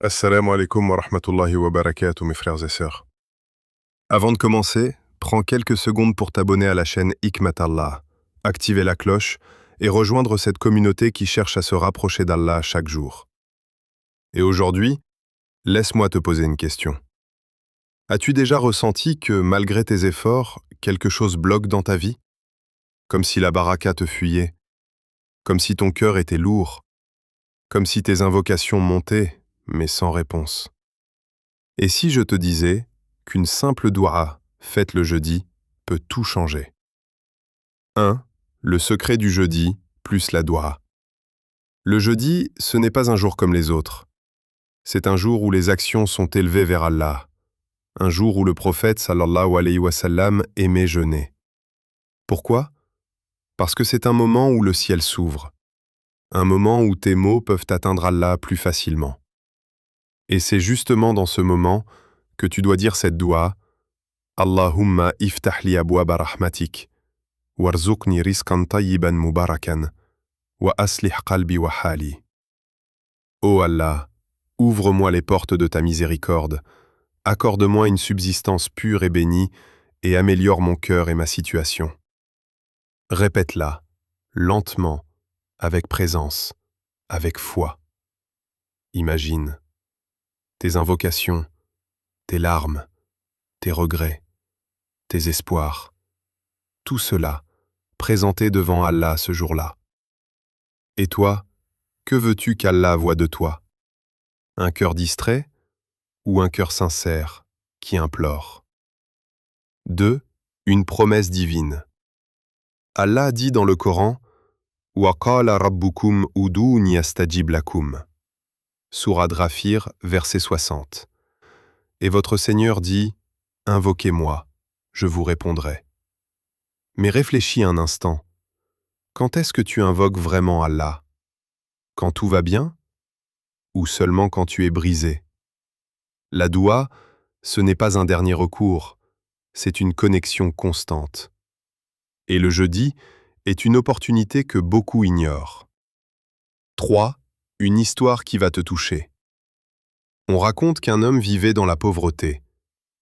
Assalamu alaikum wa rahmatullahi wa barakatuh, mes frères et sœurs. Avant de commencer, prends quelques secondes pour t'abonner à la chaîne Hikmat Allah, activer la cloche et rejoindre cette communauté qui cherche à se rapprocher d'Allah chaque jour. Et aujourd'hui, laisse-moi te poser une question. As-tu déjà ressenti que, malgré tes efforts, quelque chose bloque dans ta vie? Comme si la baraka te fuyait, comme si ton cœur était lourd, comme si tes invocations montaient, mais sans réponse. Et si je te disais qu'une simple doua, faite le jeudi, peut tout changer? 1. Le secret du jeudi plus la doua. Le jeudi, ce n'est pas un jour comme les autres. C'est un jour où les actions sont élevées vers Allah. Un jour où le prophète sallallahu alayhi wa sallam aimait jeûner. Pourquoi? Parce que c'est un moment où le ciel s'ouvre. Un moment où tes mots peuvent atteindre Allah plus facilement. Et c'est justement dans ce moment que tu dois dire cette doua: Allahumma iftah li abwaba rahmatik, warzuqni rizqan tayyiban mubarakan, wa aslih qalbi wa hali. Ô Allah, ouvre-moi les portes de ta miséricorde, accorde-moi une subsistance pure et bénie, et améliore mon cœur et ma situation. Répète-la, lentement, avec présence, avec foi. Imagine tes invocations, tes larmes, tes regrets, tes espoirs, tout cela présenté devant Allah ce jour-là. Et toi, que veux-tu qu'Allah voie de toi? Un cœur distrait ou un cœur sincère qui implore? 2. Une promesse divine. Allah dit dans le Coran: Wa qala rabbukum uduni astajib lakum. Sourate Ghafir, verset 60. Et votre Seigneur dit: Invoquez-moi, je vous répondrai. Mais réfléchis un instant. Quand est-ce que tu invoques vraiment Allah? Quand tout va bien? Ou seulement quand tu es brisé? La doua, ce n'est pas un dernier recours, c'est une connexion constante. Et le jeudi est une opportunité que beaucoup ignorent. 3. Une histoire qui va te toucher. On raconte qu'un homme vivait dans la pauvreté.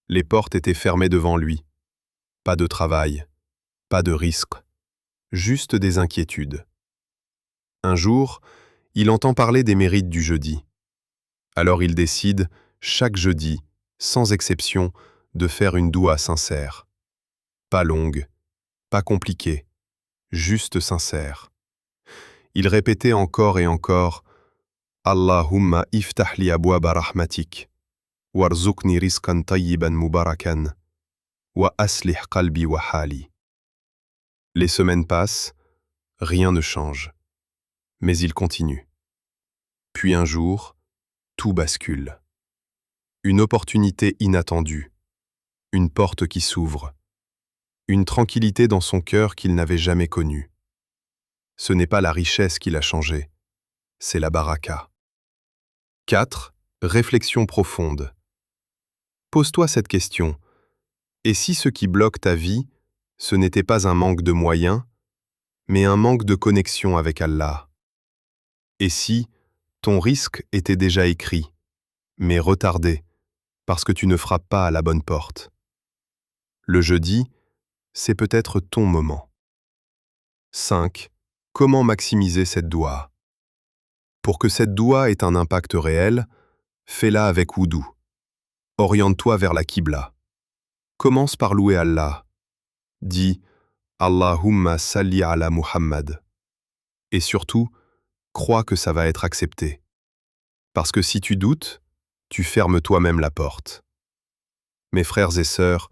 Les portes étaient fermées devant lui. Pas de travail, pas de risque, juste des inquiétudes. Un jour, il entend parler des mérites du jeudi. Alors il décide, chaque jeudi, sans exception, de faire une doua sincère. Pas longue, pas compliquée, juste sincère. Il répétait encore et encore: Allahumma iftah li abwaba rahmatik, warzuqni rizqan tayyiban mubarakan, wa aslih qalbi wa hali. Les semaines passent, rien ne change. Mais il continue. Puis un jour, tout bascule. Une opportunité inattendue, une porte qui s'ouvre, une tranquillité dans son cœur qu'il n'avait jamais connue. Ce n'est pas la richesse qui l'a changé, c'est la baraka. 4. Réflexion profonde. Pose-toi cette question: et si ce qui bloque ta vie, ce n'était pas un manque de moyens, mais un manque de connexion avec Allah? Et si ton risque était déjà écrit, mais retardé, parce que tu ne frappes pas à la bonne porte? Le jeudi, c'est peut-être ton moment. 5. Comment maximiser cette doua? Pour que cette doua ait un impact réel, fais-la avec wudu. Oriente-toi vers la Qibla. Commence par louer Allah. Dis Allahumma salli ala Muhammad. Et surtout, crois que ça va être accepté. Parce que si tu doutes, tu fermes toi-même la porte. Mes frères et sœurs,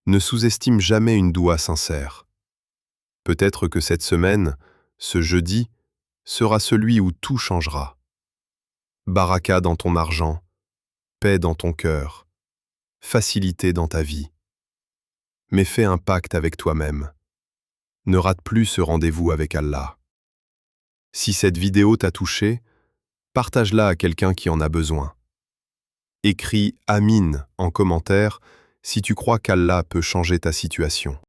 ne sous-estime jamais une doua sincère. Peut-être que cette semaine, ce jeudi, sera celui où tout changera. Baraka dans ton argent, paix dans ton cœur, facilité dans ta vie. Mais fais un pacte avec toi-même. Ne rate plus ce rendez-vous avec Allah. Si cette vidéo t'a touché, partage-la à quelqu'un qui en a besoin. Écris Amin en commentaire si tu crois qu'Allah peut changer ta situation.